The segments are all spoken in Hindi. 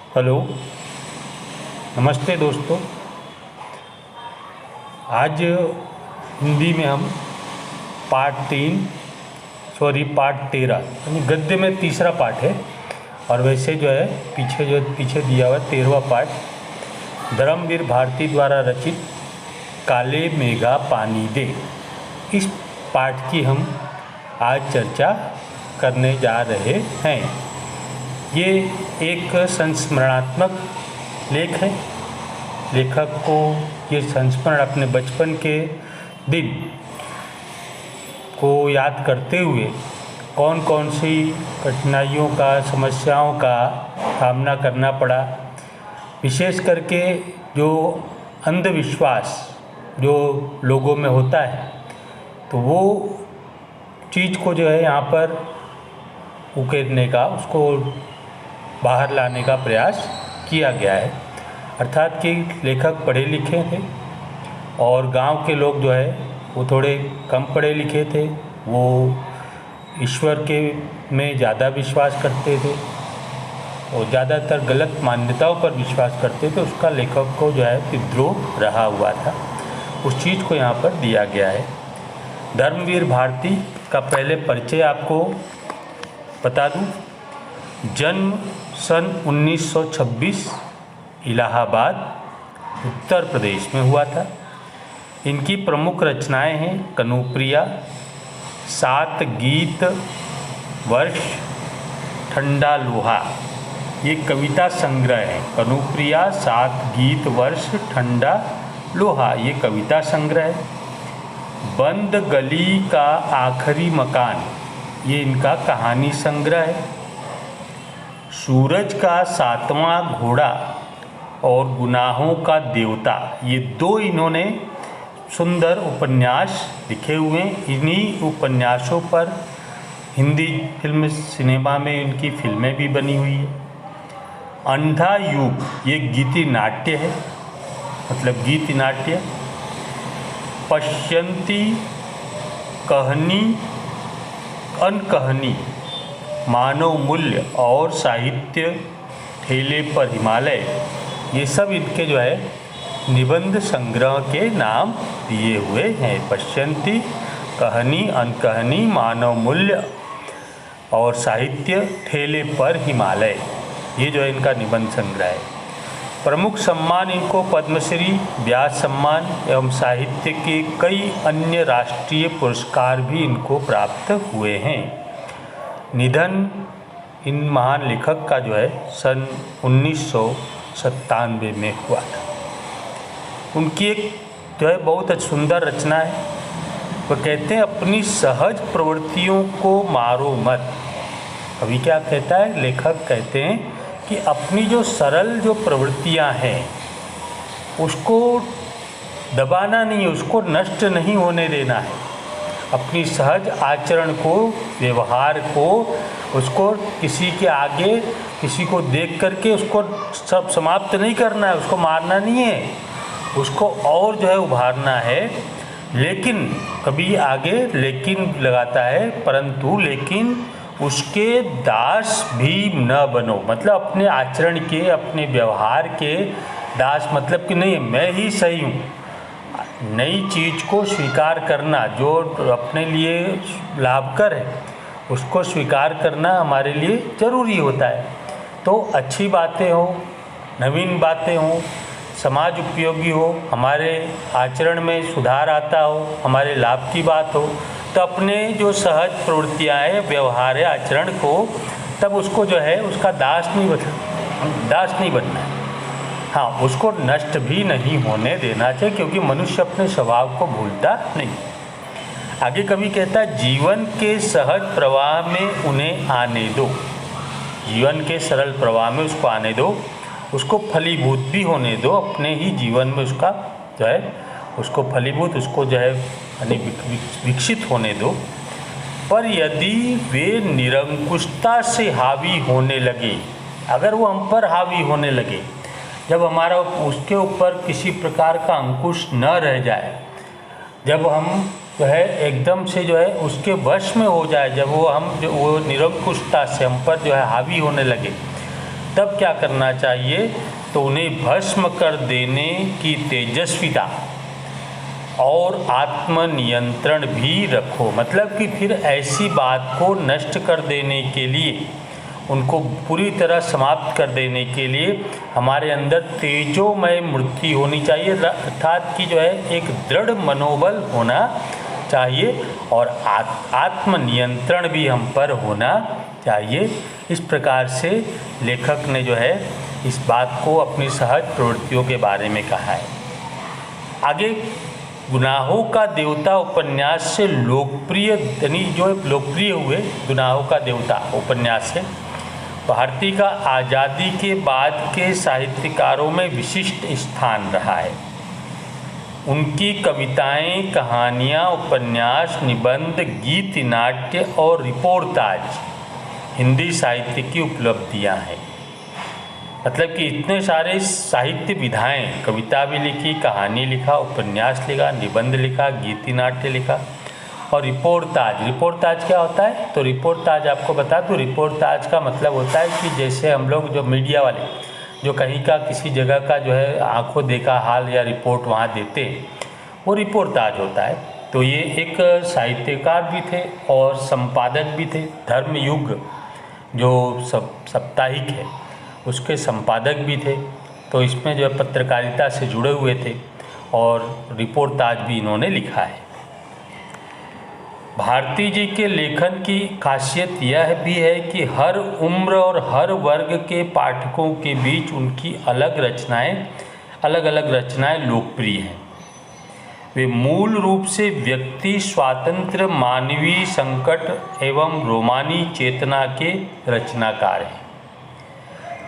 हेलो, नमस्ते दोस्तों। आज हिंदी में हम पार्ट 13 यानी गद्य में तीसरा पार्ट है। और वैसे जो है पीछे दिया हुआ 13वां पार्ट धर्मवीर भारती द्वारा रचित काले मेघा पानी दे, इस पाठ की हम आज चर्चा करने जा रहे हैं। ये एक संस्मरणात्मक लेख है। लेखक को ये संस्मरण अपने बचपन के दिन को याद करते हुए कौन कौन सी कठिनाइयों का, समस्याओं का सामना करना पड़ा, विशेष करके जो अंधविश्वास जो लोगों में होता है, तो वो चीज़ को जो है यहाँ पर उकेरने का, उसको बाहर लाने का प्रयास किया गया है। अर्थात कि लेखक पढ़े लिखे थे और गांव के लोग जो है वो थोड़े कम पढ़े लिखे थे। वो ईश्वर के में ज़्यादा विश्वास करते थे और ज़्यादातर गलत मान्यताओं पर विश्वास करते थे। उसका लेखक को जो है विद्रोह रहा हुआ था, उस चीज़ को यहाँ पर दिया गया है। धर्मवीर भारती का पहले परिचय आपको बता दूं। जन्म सन 1926 इलाहाबाद उत्तर प्रदेश में हुआ था। इनकी प्रमुख रचनाएं हैं कनुप्रिया, 7 गीत वर्ष, ठंडा लोहा। ये कविता संग्रह है। कनुप्रिया, 7 गीत वर्ष, ठंडा लोहा, ये कविता संग्रह है। बंद गली का आखिरी मकान, ये इनका कहानी संग्रह है। सूरज का 7वां घोड़ा और गुनाहों का देवता, ये 2 इन्होंने सुंदर उपन्यास लिखे हुए हैं। इन्हीं उपन्यासों पर हिंदी फिल्म सिनेमा में इनकी फिल्में भी बनी हुई है। अंधा युग, ये गीति नाट्य है, मतलब गीति नाट्य। पश्यंती, कहनी अनकहनी, मानव मूल्य और साहित्य, ठेले पर हिमालय, ये सब इनके जो है निबंध संग्रह के नाम दिए हुए हैं। पश्यंती, कहनी अनकहनी, मानव मूल्य और साहित्य, ठेले पर हिमालय, ये जो है इनका निबंध संग्रह है। प्रमुख सम्मान इनको पद्मश्री, व्यास सम्मान एवं साहित्य के कई अन्य राष्ट्रीय पुरस्कार भी इनको प्राप्त हुए हैं। निधन इन महान लेखक का जो है सन 1997 में हुआ था। उनकी एक जो है बहुत सुंदर रचना है। वो कहते हैं, अपनी सहज प्रवृत्तियों को मारो मत। अभी क्या कहता है लेखक, कहते हैं कि अपनी जो सरल जो प्रवृत्तियां हैं उसको दबाना नहीं है, उसको नष्ट नहीं होने देना है। अपनी सहज आचरण को, व्यवहार को, उसको किसी के आगे, किसी को देख करके उसको सब समाप्त नहीं करना है, उसको मारना नहीं है, उसको और जो है उभारना है। लेकिन कभी आगे लेकिन लगाता है, परंतु लेकिन उसके दास भी न बनो। मतलब अपने आचरण के, अपने व्यवहार के दास, मतलब कि नहीं मैं ही सही हूँ। नई चीज़ को स्वीकार करना, जो अपने लिए लाभकर है उसको स्वीकार करना हमारे लिए ज़रूरी होता है। तो अच्छी बातें हो, नवीन बातें हो, समाज उपयोगी हो, हमारे आचरण में सुधार आता हो, हमारे लाभ की बात हो, तो अपने जो सहज प्रवृत्तियाँ हैं, व्यवहार है, आचरण को, तब उसको जो है उसका दास नहीं बनना है। हाँ, उसको नष्ट भी नहीं होने देना चाहिए, क्योंकि मनुष्य अपने स्वभाव को भूलता नहीं। आगे कवि कहता है, जीवन के सहज प्रवाह में उन्हें आने दो। जीवन के सरल प्रवाह में उसको आने दो, उसको फलीभूत भी होने दो, अपने ही जीवन में उसका जो है उसको फलीभूत, उसको जो है यानी विकसित होने दो। पर यदि वे निरंकुशता से हावी होने लगे, अगर वो हम पर हावी होने लगे, जब हमारा उसके ऊपर किसी प्रकार का अंकुश न रह जाए, जब हम जो है एकदम से जो है उसके वश में हो जाए, जब वो निरंकुशता से हम पर जो है हावी होने लगे, तब क्या करना चाहिए, तो उन्हें भस्म कर देने की तेजस्विता और आत्मनियंत्रण भी रखो। मतलब कि फिर ऐसी बात को नष्ट कर देने के लिए, उनको पूरी तरह समाप्त कर देने के लिए हमारे अंदर तेजोमय मूर्ति होनी चाहिए, अर्थात कि जो है एक दृढ़ मनोबल होना चाहिए और आत्मनियंत्रण भी हम पर होना चाहिए। इस प्रकार से लेखक ने जो है इस बात को अपनी सहज प्रवृत्तियों के बारे में कहा है। आगे गुनाहों का देवता उपन्यास से लोकप्रिय, यानी जो लोकप्रिय हुए गुनाहों का देवता उपन्यास से भारती का आज़ादी के बाद के साहित्यकारों में विशिष्ट स्थान रहा है। उनकी कविताएं, कहानियां, उपन्यास, निबंध, गीत, नाट्य और रिपोर्टाज हिंदी साहित्य की उपलब्धियां हैं। मतलब कि इतने सारे साहित्य विधाएं, कविता भी लिखी, कहानी लिखा, उपन्यास लिखा, निबंध लिखा, गीति नाट्य लिखा और रिपोर्टाज। रिपोर्टाज क्या होता है, तो रिपोर्टाज आपको बता दूँ, रिपोर्टाज का मतलब होता है कि जैसे हम लोग जो मीडिया वाले जो कहीं का किसी जगह का जो है आंखों देखा हाल या रिपोर्ट वहाँ देते हैं, वो रिपोर्टाज होता है। तो ये एक साहित्यकार भी थे और संपादक भी थे। धर्मयुग जो साप्ताहिक है उसके संपादक भी थे। तो इसमें जो है पत्रकारिता से जुड़े हुए थे और रिपोर्टाज भी इन्होंने लिखा है। भारती जी के लेखन की खासियत यह भी है कि हर उम्र और हर वर्ग के पाठकों के बीच उनकी अलग अलग रचनाएं लोकप्रिय हैं। वे मूल रूप से व्यक्ति स्वातंत्र्य, मानवीय संकट एवं रोमानी चेतना के रचनाकार हैं।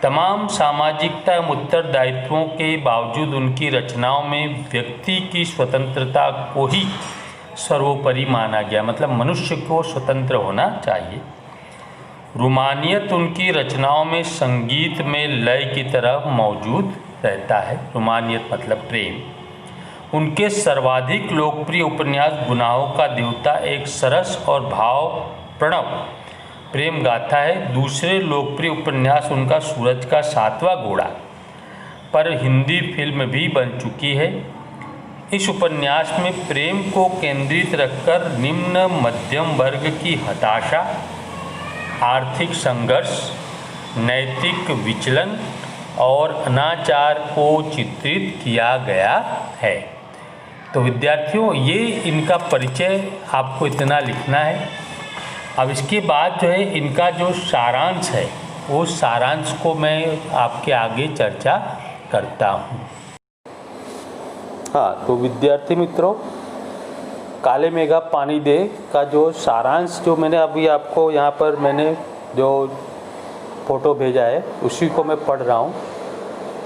तमाम सामाजिकता एवं उत्तरदायित्वों के बावजूद उनकी रचनाओं में व्यक्ति की स्वतंत्रता को ही सर्वोपरि माना गया। मतलब मनुष्य को स्वतंत्र होना चाहिए। रोमानियत उनकी रचनाओं में संगीत में लय की तरह मौजूद रहता है। रोमानियत मतलब प्रेम। उनके सर्वाधिक लोकप्रिय उपन्यास गुनाहों का देवता एक सरस और भाव प्रणव प्रेम गाथा है। दूसरे लोकप्रिय उपन्यास उनका सूरज का 7वां घोड़ा पर हिंदी फिल्म भी बन चुकी है। इस उपन्यास में प्रेम को केंद्रित रखकर निम्न मध्यम वर्ग की हताशा, आर्थिक संघर्ष, नैतिक विचलन और अनाचार को चित्रित किया गया है। तो विद्यार्थियों, ये इनका परिचय आपको इतना लिखना है। अब इसके बाद जो है इनका जो सारांश है, वो सारांश को मैं आपके आगे चर्चा करता हूँ। हाँ, तो विद्यार्थी मित्रों, काले मेघा पानी दे का जो सारांश जो मैंने अभी आपको यहाँ पर मैंने जो फ़ोटो भेजा है उसी को मैं पढ़ रहा हूँ,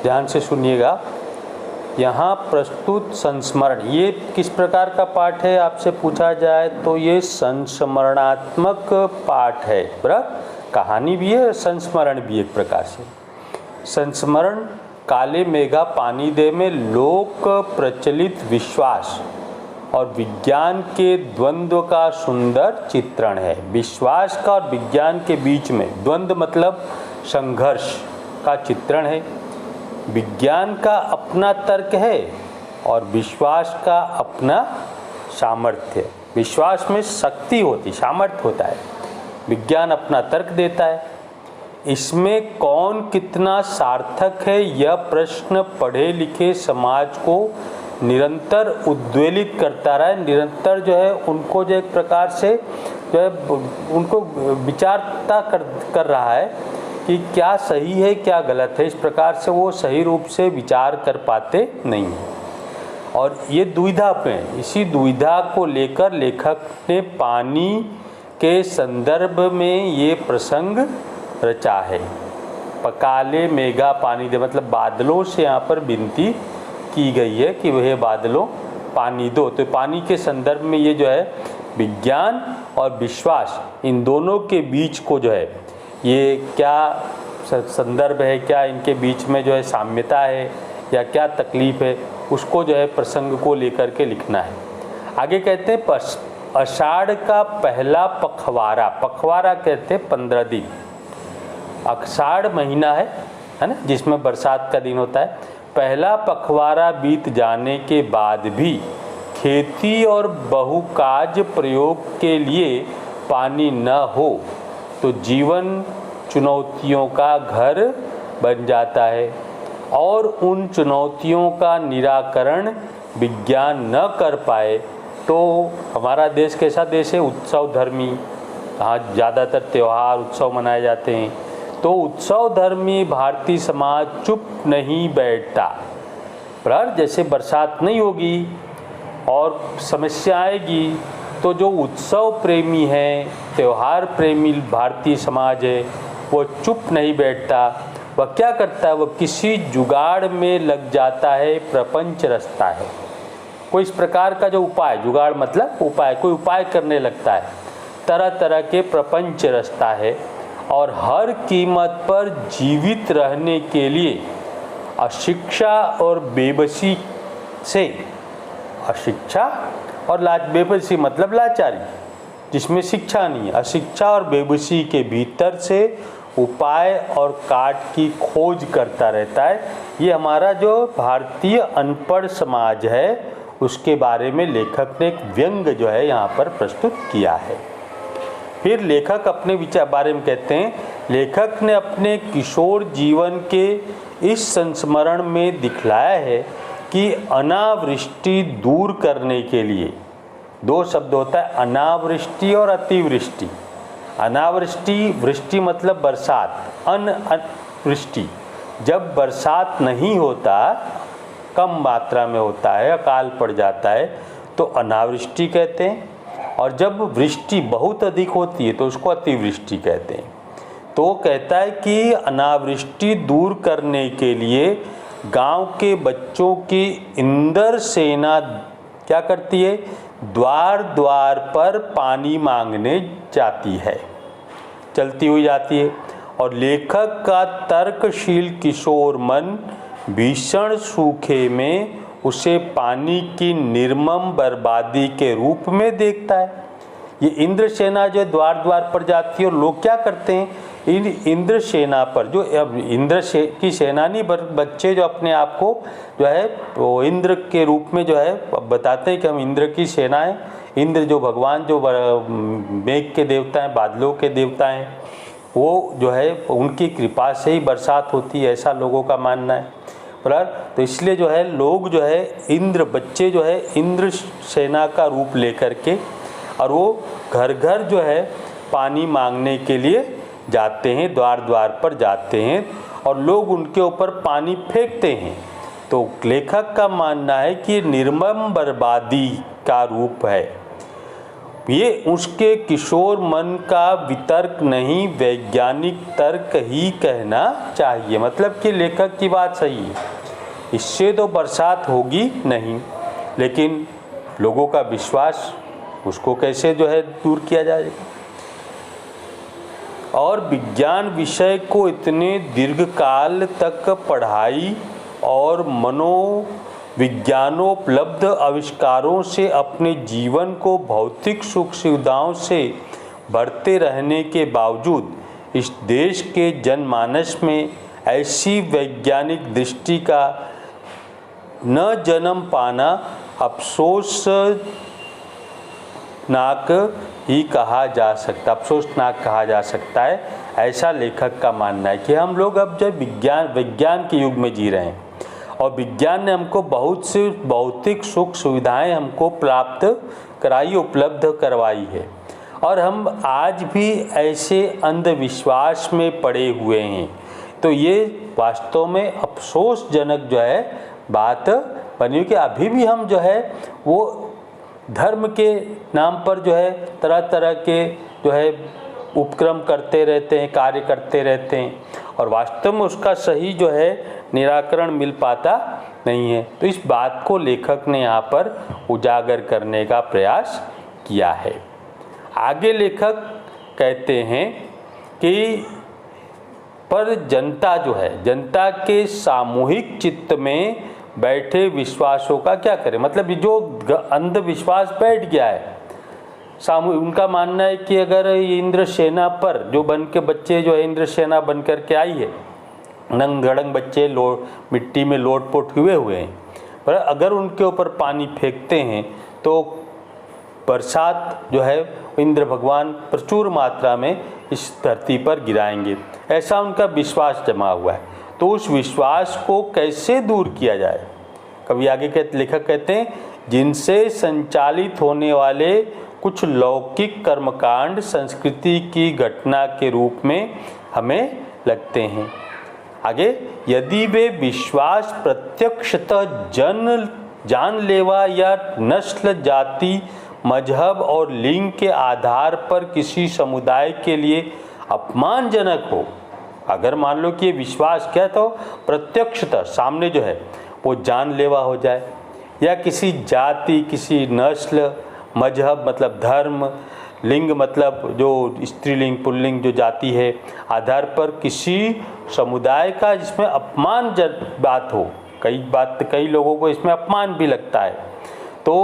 ध्यान से सुनिएगा। यहाँ प्रस्तुत संस्मरण, ये किस प्रकार का पाठ है आपसे पूछा जाए तो ये संस्मरणात्मक पाठ है। बराबर, कहानी भी है, संस्मरण भी एक प्रकार से। संस्मरण काले मेघा पानी दे में लोक प्रचलित विश्वास और विज्ञान के द्वंद्व का सुंदर चित्रण है। विश्वास का और विज्ञान के बीच में द्वंद्व मतलब संघर्ष का चित्रण है। विज्ञान का अपना तर्क है और विश्वास का अपना सामर्थ्य। विश्वास में शक्ति होती, सामर्थ्य होता है, विज्ञान अपना तर्क देता है। इसमें कौन कितना सार्थक है, यह प्रश्न पढ़े लिखे समाज को निरंतर उद्वेलित करता रहा है। निरंतर जो है उनको जो एक प्रकार से जो है उनको विचारता कर रहा है कि क्या सही है क्या गलत है। इस प्रकार से वो सही रूप से विचार कर पाते नहीं हैं और ये दुविधा में, इसी दुविधा को लेकर लेखक ने पानी के संदर्भ में ये प्रसंग रचा है। काले मेघा पानी दे मतलब बादलों से यहाँ पर विनती की गई है कि वह बादलों पानी दो। तो पानी के संदर्भ में ये जो है विज्ञान और विश्वास, इन दोनों के बीच को जो है ये क्या संदर्भ है, क्या इनके बीच में जो है साम्यता है या क्या तकलीफ है, उसको जो है प्रसंग को लेकर के लिखना है। आगे कहते हैं आषाढ़ का पहला पखवाड़ा, पखवाड़ा कहते हैं 15 दिन। आषाढ़ महीना है है ना, जिसमें बरसात का दिन होता है। पहला पखवाड़ा बीत जाने के बाद भी खेती और बहुकाज प्रयोग के लिए पानी न हो तो जीवन चुनौतियों का घर बन जाता है और उन चुनौतियों का निराकरण विज्ञान न कर पाए तो हमारा देश कैसा देश है, उत्सव धर्मी, यहाँ ज़्यादातर त्यौहार उत्सव मनाए जाते हैं। तो उत्सव धर्मी भारतीय समाज चुप नहीं बैठता। पर जैसे बरसात नहीं होगी और समस्या आएगी तो जो उत्सव प्रेमी है, त्यौहार प्रेमी भारतीय समाज है, वो चुप नहीं बैठता। वह क्या करता है, वह किसी जुगाड़ में लग जाता है, प्रपंच रचता है। कोई इस प्रकार का जो उपाय, जुगाड़ मतलब उपाय, कोई उपाय करने लगता है, तरह तरह के प्रपंच रचता है और हर कीमत पर जीवित रहने के लिए अशिक्षा और बेबसी से, अशिक्षा और बेबसी मतलब लाचारी जिसमें शिक्षा नहीं है, अशिक्षा और बेबसी के भीतर से उपाय और काट की खोज करता रहता है। ये हमारा जो भारतीय अनपढ़ समाज है उसके बारे में लेखक ने एक व्यंग जो है यहाँ पर प्रस्तुत किया है। फिर लेखक अपने विचार बारे में कहते हैं, लेखक ने अपने किशोर जीवन के इस संस्मरण में दिखलाया है कि अनावृष्टि दूर करने के लिए दो शब्द होता है, अनावृष्टि और अतिवृष्टि। अनावृष्टि, वृष्टि मतलब बरसात, अनवृष्टि जब बरसात नहीं होता, कम मात्रा में होता है, अकाल पड़ जाता है तो अनावृष्टि कहते हैं, और जब वृष्टि बहुत अधिक होती है तो उसको अतिवृष्टि कहते हैं। तो वो कहता है कि अनावृष्टि दूर करने के लिए गांव के बच्चों की इंद्र सेना क्या करती है, द्वार द्वार पर पानी मांगने जाती है, चलती हुई जाती है। और लेखक का तर्कशील किशोर मन भीषण सूखे में उसे पानी की निर्मम बर्बादी के रूप में देखता है। ये इंद्र सेना जो द्वार द्वार पर जाती है और लोग क्या करते हैं, इन इंद्र सेना पर जो की सेनानी बच्चे जो अपने आप को जो है वो इंद्र के रूप में जो है बताते हैं कि हम इंद्र की सेना है। इंद्र जो भगवान जो मेघ के देवता हैं, बादलों के देवता हैं, वो जो है उनकी कृपा से ही बरसात होती है, ऐसा लोगों का मानना है। तो इसलिए जो है लोग जो है इंद्र बच्चे जो है इंद्र सेना का रूप लेकर के और वो घर घर जो है पानी मांगने के लिए जाते हैं, द्वार द्वार पर जाते हैं और लोग उनके ऊपर पानी फेंकते हैं। तो लेखक का मानना है कि निर्मम बर्बादी का रूप है ये, उसके किशोर मन का वितर्क नहीं, वैज्ञानिक तर्क ही कहना चाहिए। मतलब कि लेखक की बात सही है, इससे तो बरसात होगी नहीं, लेकिन लोगों का विश्वास उसको कैसे जो है दूर किया जाएगा। और विज्ञान विषय को इतने दीर्घकाल तक पढ़ाई और मनोविज्ञानोपलब्ध आविष्कारों से अपने जीवन को भौतिक सुख सुविधाओं से भरते रहने के बावजूद इस देश के जनमानस में ऐसी वैज्ञानिक दृष्टि का न जन्म पाना अफसोसनाक ही कहा जा सकता, अफसोसनाक कहा जा सकता है। ऐसा लेखक का मानना है कि हम लोग अब जब विज्ञान के युग में जी रहे हैं और विज्ञान ने हमको बहुत सी भौतिक सुख सुविधाएं हमको प्राप्त कराई, उपलब्ध करवाई है, और हम आज भी ऐसे अंधविश्वास में पड़े हुए हैं। तो ये वास्तव में अफसोसजनक जो है बात बनी कि अभी भी हम जो है वो धर्म के नाम पर जो है तरह तरह के जो है उपक्रम करते रहते हैं, कार्य करते रहते हैं, और वास्तव में उसका सही जो है निराकरण मिल पाता नहीं है। तो इस बात को लेखक ने यहाँ पर उजागर करने का प्रयास किया है। आगे लेखक कहते हैं कि पर जनता जो है, जनता के सामूहिक चित्त में बैठे विश्वासों का क्या करें। मतलब जो अंधविश्वास बैठ गया है सामूहिक, उनका मानना है कि अगर इंद्र सेना पर जो बन के बच्चे जो है इंद्र सेना बन कर के आई है नंग धड़ंग बच्चे मिट्टी में लोट-पोट हुए हैं, पर अगर उनके ऊपर पानी फेंकते हैं तो बरसात जो है इंद्र भगवान प्रचुर मात्रा में इस धरती पर गिराएंगे, ऐसा उनका विश्वास जमा हुआ है। तो उस विश्वास को कैसे दूर किया जाए? कवि आगे लेखक कहते हैं, जिनसे संचालित होने वाले कुछ लौकिक कर्मकांड संस्कृति की घटना के रूप में हमें लगते हैं। आगे, यदि वे विश्वास प्रत्यक्षतः जानलेवा या नस्ल, जाति, मजहब और लिंग के आधार पर किसी समुदाय के लिए अपमानजनक हो, अगर मान लो कि ये विश्वास क्या तो प्रत्यक्षतः सामने जो है वो जानलेवा हो जाए, या किसी जाति, किसी नस्ल, मजहब मतलब धर्म, लिंग मतलब जो स्त्रीलिंग पुल्लिंग जो जाति है आधार पर किसी समुदाय का जिसमें अपमानजनक बात हो, कई लोगों को इसमें अपमान भी लगता है, तो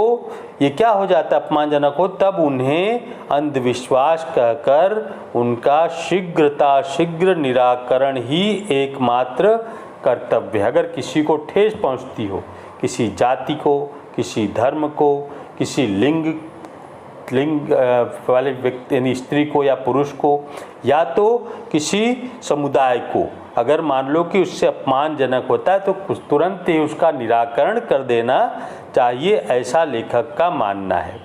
ये क्या हो जाता है अपमानजनक हो, तब उन्हें अंधविश्वास कहकर उनका शीघ्र निराकरण ही एकमात्र कर्तव्य है। अगर किसी को ठेस पहुंचती हो, किसी जाति को, किसी धर्म को, किसी लिंग वाले व्यक्ति यानी स्त्री को या पुरुष को, या तो किसी समुदाय को, अगर मान लो कि उससे अपमानजनक होता है तो तुरंत ही उसका निराकरण कर देना चाहिए, ऐसा लेखक का मानना है।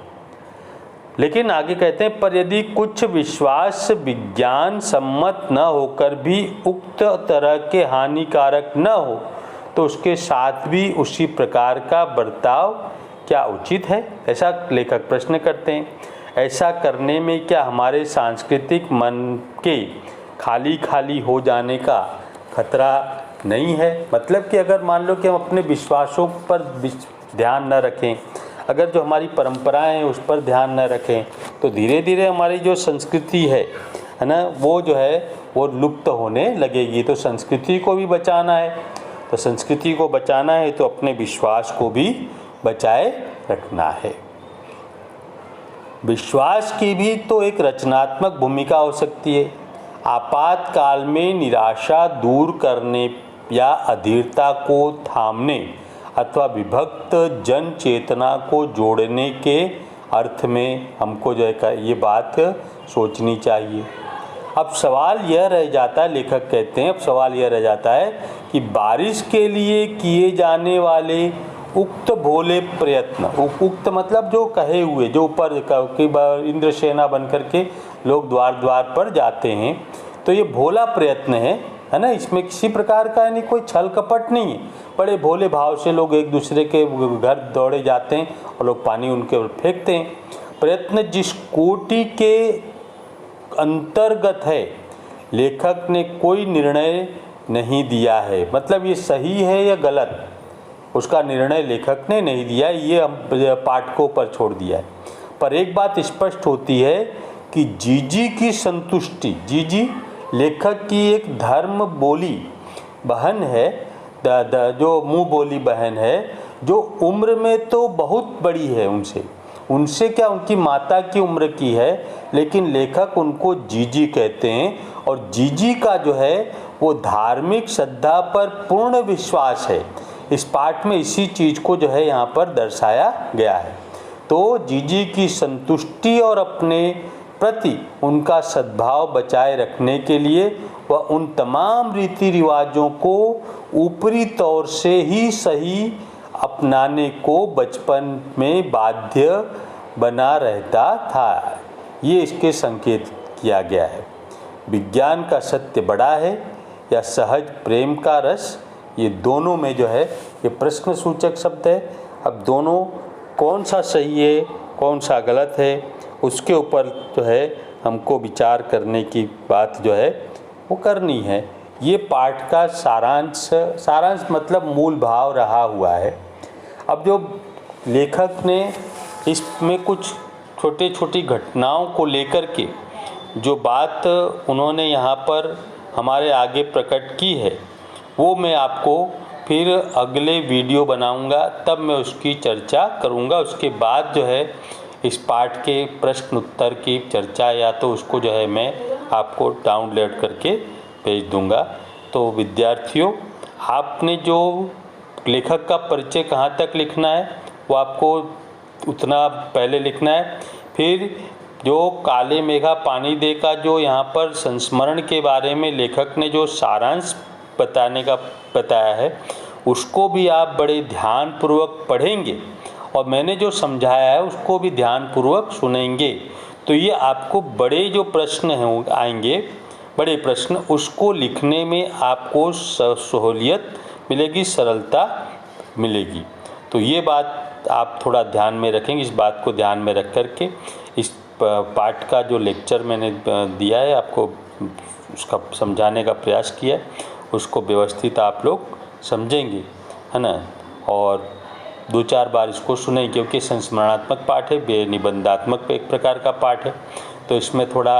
लेकिन आगे कहते हैं, पर यदि कुछ विश्वास विज्ञान सम्मत न होकर भी उक्त तरह के हानिकारक न हो तो उसके साथ भी उसी प्रकार का बर्ताव क्या उचित है? ऐसा लेखक प्रश्न करते हैं। ऐसा करने में क्या हमारे सांस्कृतिक मन के खाली हो जाने का खतरा नहीं है? मतलब कि अगर मान लो कि हम अपने विश्वासों पर ध्यान न रखें, अगर जो हमारी परंपराएं हैं उस पर ध्यान न रखें, तो धीरे धीरे हमारी जो संस्कृति है ना, वो जो है वो लुप्त होने लगेगी। तो संस्कृति को भी बचाना है, तो संस्कृति को बचाना है तो अपने विश्वास को भी बचाए रखना है। विश्वास की भी तो एक रचनात्मक भूमिका हो सकती है। आपातकाल में निराशा दूर करने या अधीरता को थामने अथवा विभक्त जन चेतना को जोड़ने के अर्थ में हमको जो है ये बात सोचनी चाहिए। अब सवाल यह रह जाता है, लेखक कहते हैं, अब सवाल यह रह जाता है कि बारिश के लिए किए जाने वाले उक्त भोले प्रयत्न, उक्त मतलब जो कहे हुए, जो ऊपर इंद्रसेना बन करके लोग द्वार द्वार पर जाते हैं, तो ये भोला प्रयत्न है ना, इसमें किसी प्रकार का यानी कोई छल कपट नहीं है। बड़े भोले भाव से लोग एक दूसरे के घर दौड़े जाते हैं और लोग पानी उनके ऊपर फेंकते हैं। प्रयत्न जिस कोटि के अंतर्गत है, लेखक ने कोई निर्णय नहीं दिया है, मतलब ये सही है या गलत, उसका निर्णय लेखक ने नहीं दिया, ये हम पाठकों पर छोड़ दिया है। पर एक बात स्पष्ट होती है कि जीजी की संतुष्टि, जीजी लेखक की एक धर्म बोली बहन है, जो मुँह बोली बहन है, जो उम्र में तो बहुत बड़ी है उनसे क्या उनकी माता की उम्र की है, लेकिन लेखक उनको जीजी कहते हैं। और जीजी का जो है वो धार्मिक श्रद्धा पर पूर्ण विश्वास है। इस पाठ में इसी चीज़ को जो है यहाँ पर दर्शाया गया है। तो जीजी की संतुष्टि और अपने प्रति उनका सद्भाव बचाए रखने के लिए वह उन तमाम रीति रिवाजों को ऊपरी तौर से ही सही अपनाने को बचपन में बाध्य बना रहता था, ये इसके संकेत किया गया है। विज्ञान का सत्य बड़ा है या सहज प्रेम का रस, ये दोनों में जो है ये प्रश्न सूचक शब्द है। अब दोनों कौन सा सही है कौन सा गलत है, उसके ऊपर जो है हमको विचार करने की बात जो है वो करनी है। ये पाठ का सारांश मतलब मूल भाव रहा हुआ है। अब जो लेखक ने इसमें कुछ छोटी छोटी घटनाओं को लेकर के जो बात उन्होंने यहाँ पर हमारे आगे प्रकट की है, वो मैं आपको फिर अगले वीडियो बनाऊंगा, तब मैं उसकी चर्चा करूंगा। उसके बाद जो है इस पाठ के प्रश्न उत्तर की चर्चा या तो उसको जो है मैं आपको डाउनलोड करके भेज दूंगा। तो विद्यार्थियों, आपने जो लेखक का परिचय कहाँ तक लिखना है वो आपको उतना पहले लिखना है। फिर जो काले मेघा पानी दे का जो यहाँ पर संस्मरण के बारे में लेखक ने जो सारांश बताया है, उसको भी आप बड़े ध्यानपूर्वक पढ़ेंगे और मैंने जो समझाया है उसको भी ध्यानपूर्वक सुनेंगे। तो ये आपको बड़े जो प्रश्न हैं आएंगे, बड़े प्रश्न, उसको लिखने में आपको सहूलियत मिलेगी, सरलता मिलेगी। तो ये बात आप थोड़ा ध्यान में रखेंगे। इस बात को ध्यान में रख करके इस पाठ का जो लेक्चर मैंने दिया है आपको, उसका समझाने का प्रयास किया है, उसको व्यवस्थित आप लोग समझेंगे, है ना। और 2-4 बार इसको सुनें, क्योंकि संस्मरणात्मक पाठ है, निबंधात्मक एक प्रकार का पाठ है। तो इसमें थोड़ा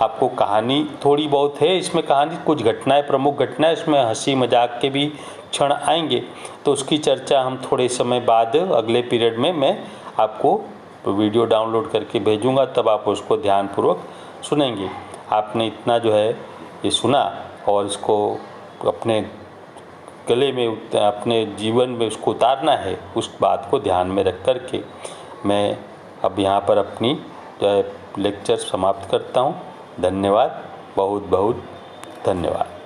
आपको कहानी थोड़ी बहुत है, इसमें कहानी कुछ घटनाएं, प्रमुख घटनाएं, इसमें हंसी मजाक के भी क्षण आएंगे। तो उसकी चर्चा हम थोड़े समय बाद अगले पीरियड में मैं आपको वीडियो डाउनलोड करके भेजूंगा, तब आप उसको ध्यानपूर्वक सुनेंगे। आपने इतना जो है ये सुना और इसको अपने गले में, अपने जीवन में उसको उतारना है, उस बात को ध्यान में रख कर के मैं अब यहाँ पर अपनी जो है लेक्चर समाप्त करता हूँ। धन्यवाद, बहुत बहुत धन्यवाद।